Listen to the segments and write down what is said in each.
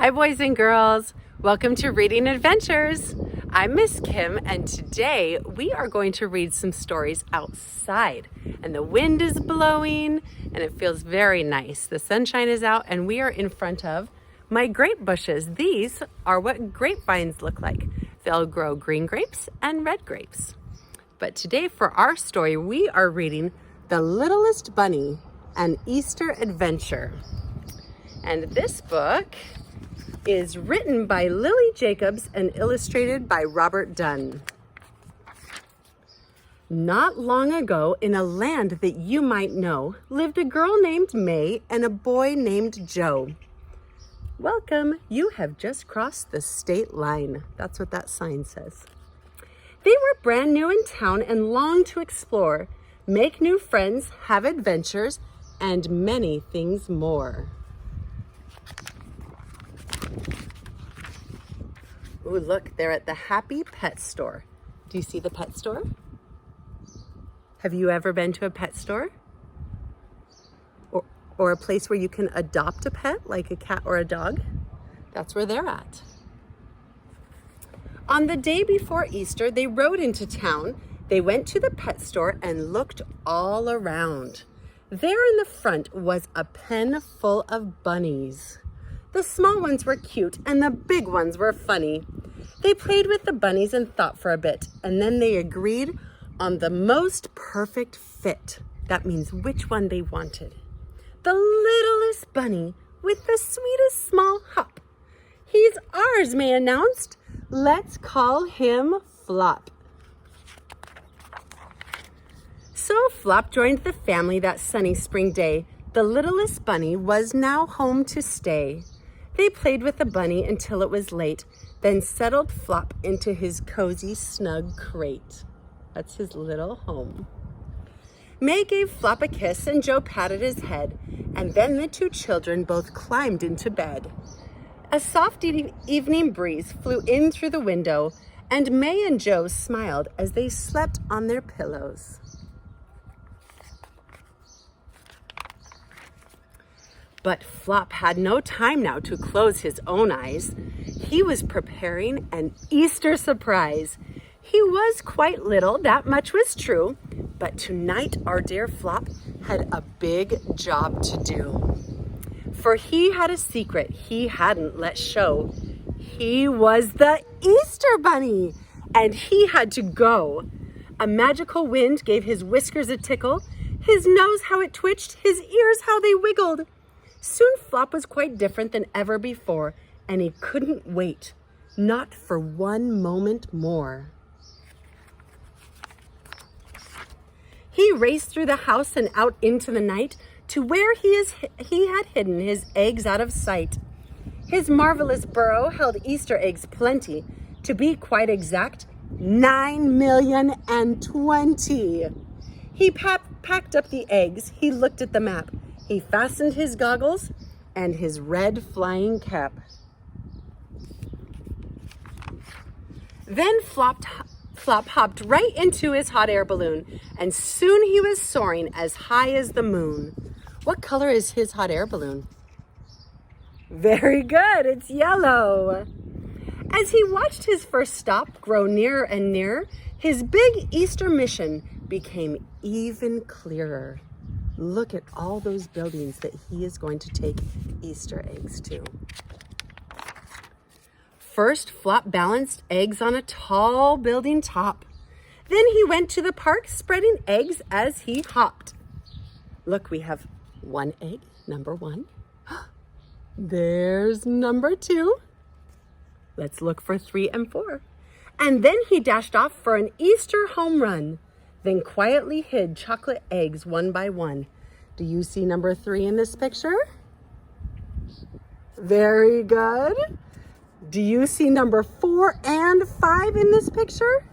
Hi boys and girls, welcome to Reading Adventures. I'm Miss Kim and today we are going to read some stories outside and the wind is blowing and it feels very nice. The sunshine is out and we are in front of my grape bushes. These are what grapevines look like. They'll grow green grapes and red grapes. But today for our story we are reading The Littlest Bunny, an Easter Adventure. And this book is written by Lily Jacobs and illustrated by Robert Dunn. Not long ago, in a land that you might know, lived a girl named May and a boy named Joe. Welcome, you have just crossed the state line. That's what that sign says. They were brand new in town and longed to explore, make new friends, have adventures, and many things more. Ooh, look, they're at the Happy Pet Store. Do you see the pet store? Have you ever been to a pet store? Or a place where you can adopt a pet, like a cat or a dog? That's where they're at. On the day before Easter, they rode into town. They went to the pet store and looked all around. There in the front was a pen full of bunnies. The small ones were cute and the big ones were funny. They played with the bunnies and thought for a bit, and then they agreed on the most perfect fit. That means which one they wanted. The littlest bunny with the sweetest small hop. He's ours, May announced. Let's call him Flop. So Flop joined the family that sunny spring day. The littlest bunny was now home to stay. They played with the bunny until it was late, then settled Flop into his cozy, snug crate. That's his little home. May gave Flop a kiss and Joe patted his head, and then the two children both climbed into bed. A soft evening breeze flew in through the window, and May and Joe smiled as they slept on their pillows. But Flop had no time now to close his own eyes. He was preparing an Easter surprise. He was quite little, that much was true, but tonight our dear Flop had a big job to do. For he had a secret he hadn't let show. He was the Easter Bunny, and he had to go. A magical wind gave his whiskers a tickle, his nose how it twitched, his ears how they wiggled. Soon Flop was quite different than ever before, and he couldn't wait, not for one moment more. He raced through the house and out into the night to where he had hidden his eggs out of sight. His marvelous burrow held Easter eggs plenty, to be quite exact, 9,020,000. He packed up the eggs, he looked at the map. He fastened his goggles and his red flying cap. Then Flop hopped right into his hot air balloon, and soon he was soaring as high as the moon. What color is his hot air balloon? Very good, it's yellow. As he watched his first stop grow nearer and nearer, his big Easter mission became even clearer. Look at all those buildings that he is going to take Easter eggs to. First, Flop balanced eggs on a tall building top. Then he went to the park spreading eggs as he hopped. Look, we have one egg, number one. There's number two. Let's look for 3 and 4. And then he dashed off for an Easter home run. Then quietly hid chocolate eggs one by one. Do you see number 3 in this picture? Very good. Do you see number 4 and 5 in this picture?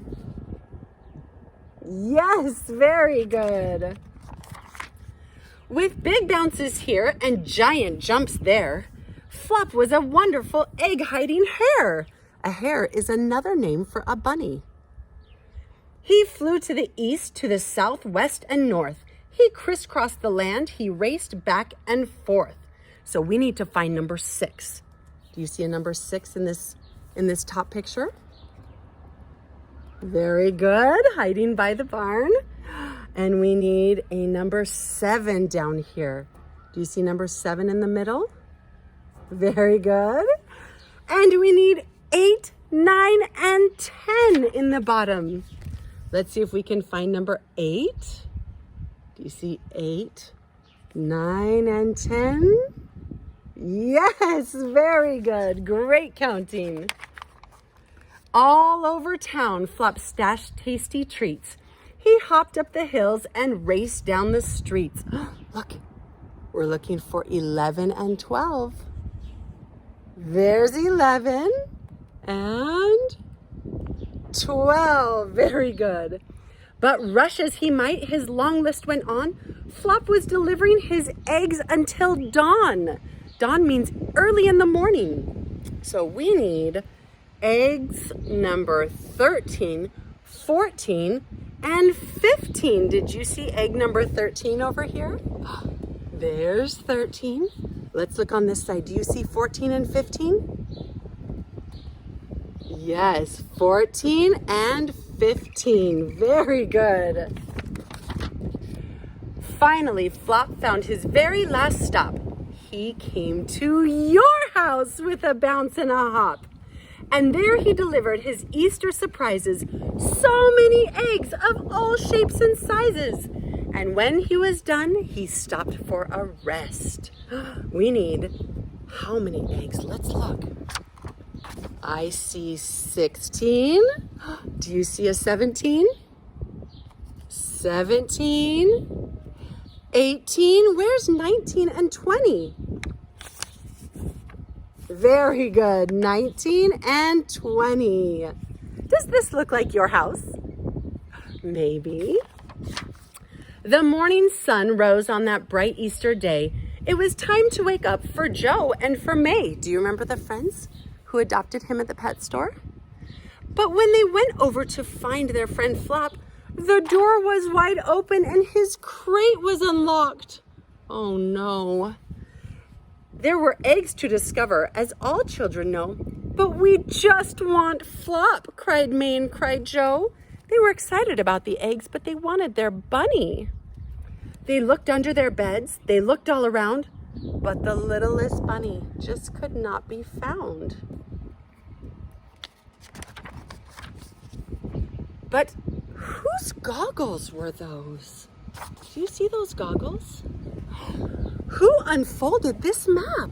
Yes, very good. With big bounces here and giant jumps there, Flop was a wonderful egg-hiding hare. A hare is another name for a bunny. He flew to the east, to the south, west, and north. He crisscrossed the land. He raced back and forth. So we need to find number 6. Do you see a number 6 in this top picture? Very good, hiding by the barn. And we need a number 7 down here. Do you see number 7 in the middle? Very good. And we need 8, 9, and 10 in the bottom. Let's see if we can find number 8. Do you see 8, 9, and 10? Yes, very good. Great counting. All over town, Flop stashed tasty treats. He hopped up the hills and raced down the streets. Look, we're looking for 11 and 12. There's 11 and 12. Very good. But rush as he might, his long list went on. Flop was delivering his eggs until dawn. Dawn means early in the morning. So we need eggs number 13, 14, and 15. Did you see egg number 13 over here? There's 13. Let's look on this side. Do you see 14 and 15? Yes, 14 and 15. Very good. Finally, Flop found his very last stop. He came to your house with a bounce and a hop. And there he delivered his Easter surprises, so many eggs of all shapes and sizes. And when he was done, he stopped for a rest. We need how many eggs? Let's look. I see 16. Do you see a 17? 17. 18. Where's 19 and 20? Very good. 19 and 20. Does this look like your house? Maybe. The morning sun rose on that bright Easter day. It was time to wake up for Joe and for May. Do you remember the friends who adopted him at the pet store? But when they went over to find their friend Flop, the door was wide open and his crate was unlocked. Oh no. There were eggs to discover, as all children know. But we just want Flop, cried May and cried Joe. They were excited about the eggs, but they wanted their bunny. They looked under their beds, they looked all around, but the littlest bunny just could not be found. But whose goggles were those? Do you see those goggles? Who unfolded this map?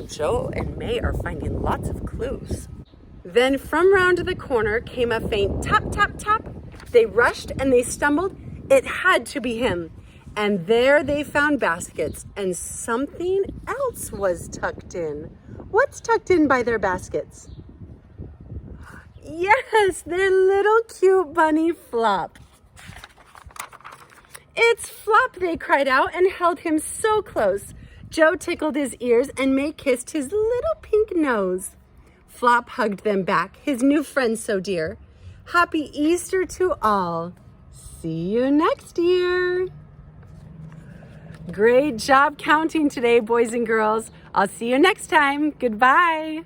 Joe and May are finding lots of clues. Then from round the corner came a faint tap, tap, tap. They rushed and they stumbled. It had to be him. And there they found baskets and something else was tucked in. What's tucked in by their baskets? Yes, their little cute bunny Flop. It's Flop, they cried out and held him so close. Joe tickled his ears and May kissed his little pink nose. Flop hugged them back, his new friend so dear. Happy Easter to all. See you next year. Great job counting today, boys and girls. I'll see you next time. Goodbye.